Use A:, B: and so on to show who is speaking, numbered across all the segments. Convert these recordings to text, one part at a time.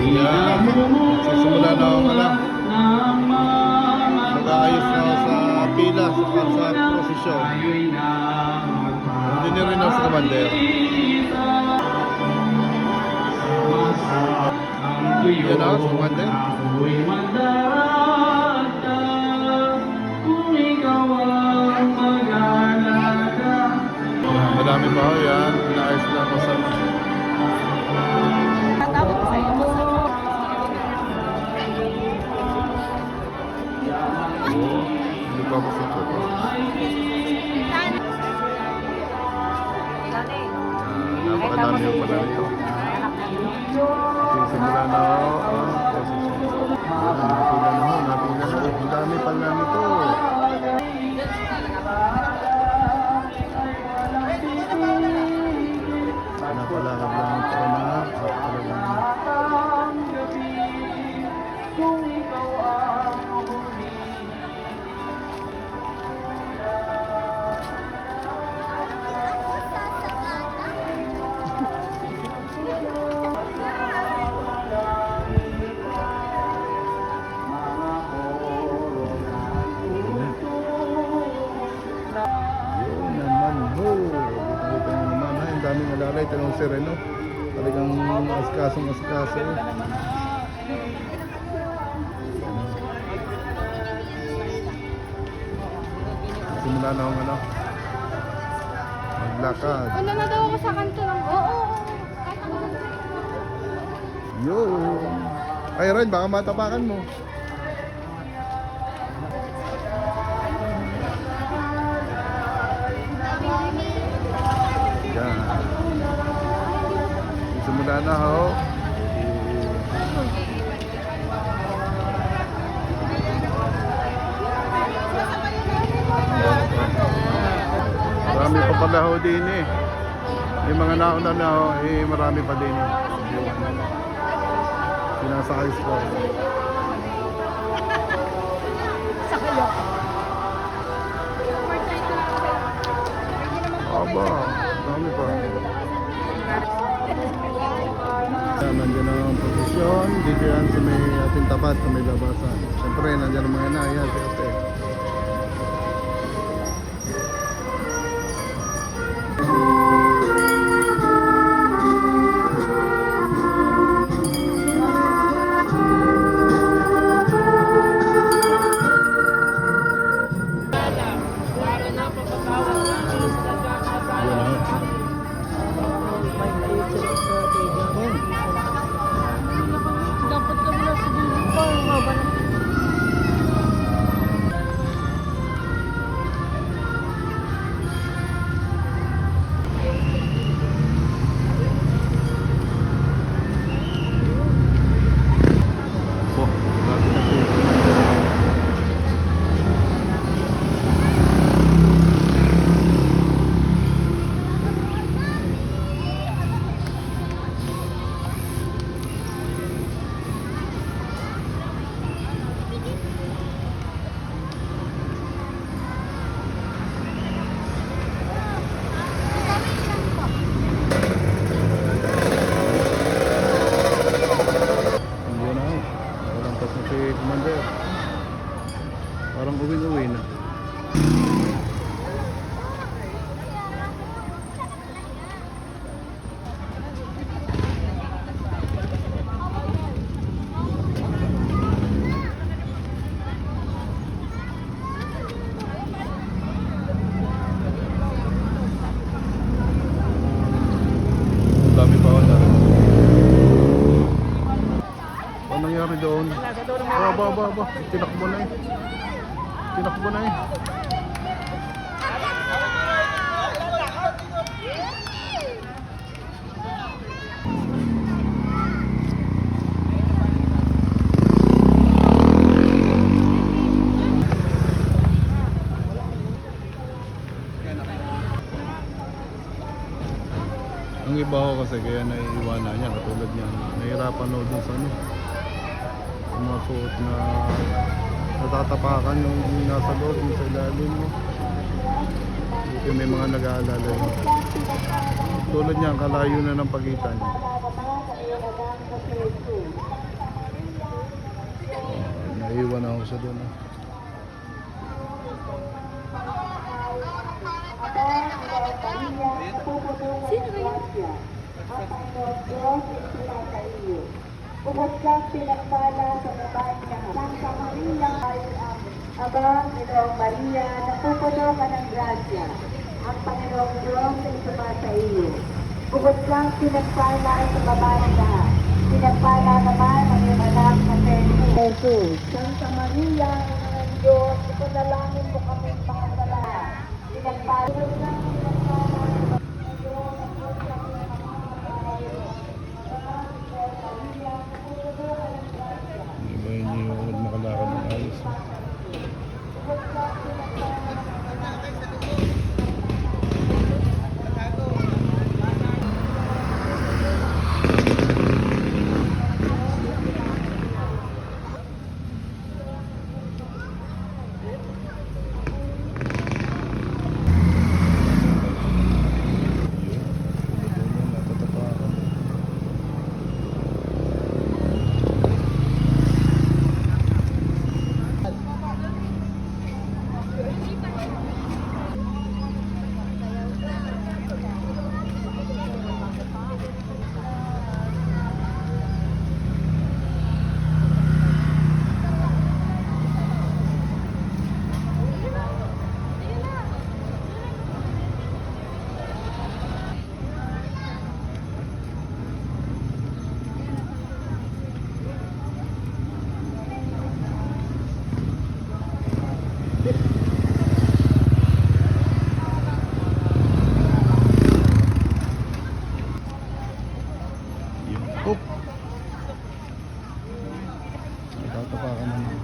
A: Yan. Sisimula na ako lang. Mag-aayos na ako sa pila sa prosesyon. Hindi niyo rin ako sa kabander. Yan ako sa kabander. Madami pa ako yan. Inaayos na ako sa... Hindi pa ako sa choco. Napakadami yung pala nito. Simula na ako. Napila na ako. Ang dami pala nito. Napalakad lang ito na. Daming alalay, talong sereno. Talagang askasong-askaso. Simula na akong maglakad.
B: Ano na daw ako sa kanto lang? Oo.
A: Yun. Ay Ren, baka matapakan mo. Simula na ako. Marami pa pala ho din eh. Yung mga nauna na ho, marami pa din eh. Sinasakay ko. Aba, dami pa. Nandiyan ang posisyon, dito yan sa may ating tapat, sa may labasan. Siyempre, nandiyan ang mga inaya, siyempre.
B: Dapat ka muna sa dito pa. Haba na.
A: Parang uwi-uwi na. Dami pa ako na. Ano nangyari doon? Aba. Tinakbo na eh. Tinakbo na eh. Ang iba ko kasi kaya naiiwanan niya, katulad niya. Nahirapan ako dun sa ano. Mga suot na natatapakan yung nasa loob, yung sa ilalim mo. Dito may mga nag-aalala yun. Tulad niya, kalayo na ng pagitan. Naiwan ako sa doon.
B: Sino ba yun?
C: Ubos lang pinagpala sa babae niya. Santa Maria ay ang Aba, Pinoong Maria, napupuno ka ng grasya. Ang Panginoong Diyos ay sumasa iyo. Ubos lang pinagpala sa babae niya. Pinagpala naman ang iyong anak na Jesus. Santa Maria, ang Diyos, ipanalangin mo kami mga sala. Pinagpala lang pinagpala sa
A: Hindi ba hindi ako makalakad ng ayos? Oh! Natatapakan naman.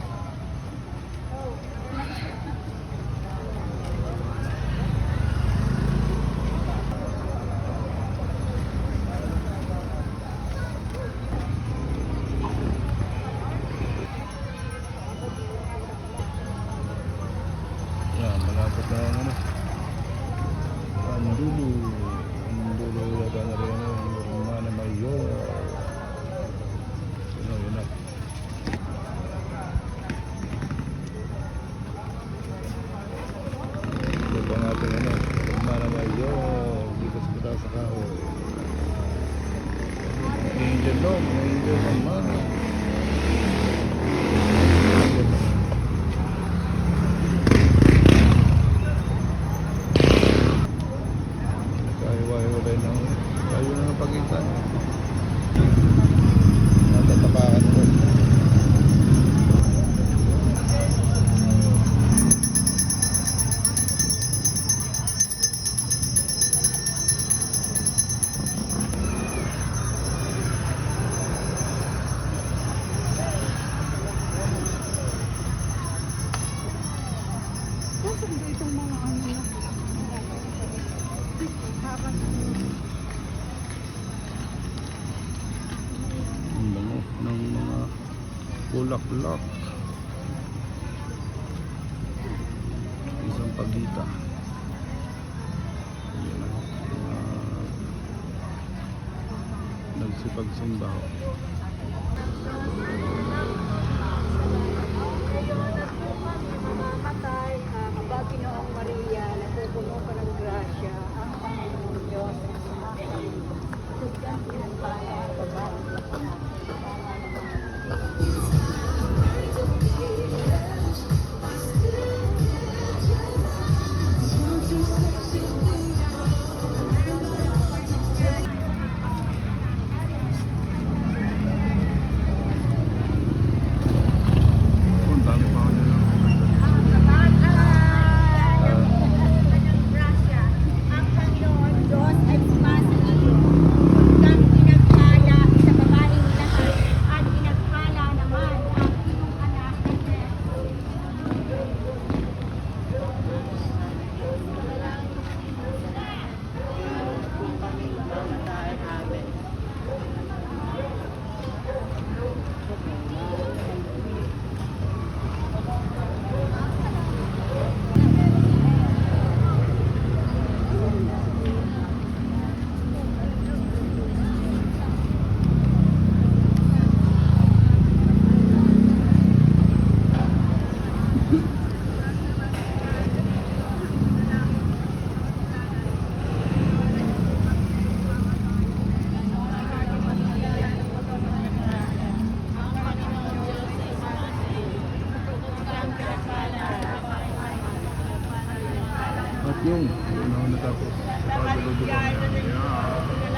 A: Yan, malapit na ang ano. Andulo. Andulo yata na rin ang Romana Mayor. Yun na. Ito pa nga ito ano. Romana Mayor. Dito sa kita sa kahoy. Angel no. Angel naman. Kahiwa-hiwalay ng tayo na ng pagitan. Natatapakan ko.
B: Saan ba itong mga ano na?
A: Ang bango ng mga bulaklak. Isang pagita. Ayan, nagsipagsimba ho.
C: Matay, Aba, Pinoong Maria, napupuno ka ng grasya. Ang Panginoong Diyos ay sumasa iyo. Ubos lang pinagpala sa babae niya.
A: Yung una na tapos. Saka dulo-dulo. Ayan.